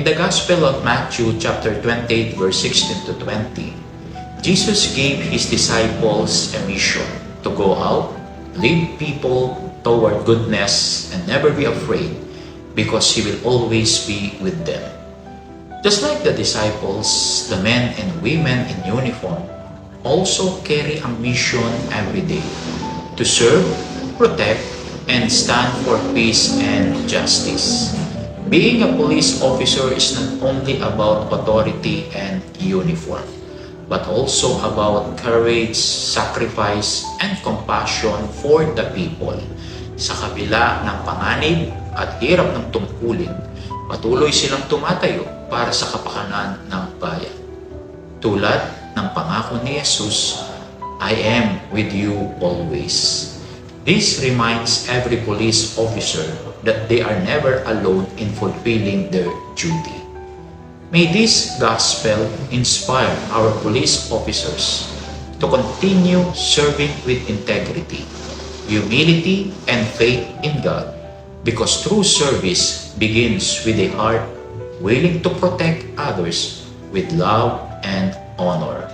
the Gospel of Matthew chapter 28 verse 16 to 20, Jesus gave His disciples a mission to go out, lead people toward goodness, and never be afraid because He will always be with them. Just like the disciples, the men and women in uniform also carry a mission every day to serve, protect, and stand for peace and justice. Being a police officer is not only about authority and uniform, but also about courage, sacrifice, and compassion for the people. Sa kabila ng panganib at hirap ng tungkulin, patuloy silang tumatayo para sa kapakanan ng bayan. Tulad ng pangako ni Jesus, I am with you always. This reminds every police officer that they are never alone in fulfilling their duty. May this gospel inspire our police officers to continue serving with integrity, humility, and faith in God, because true service begins with a heart willing to protect others with love and honor.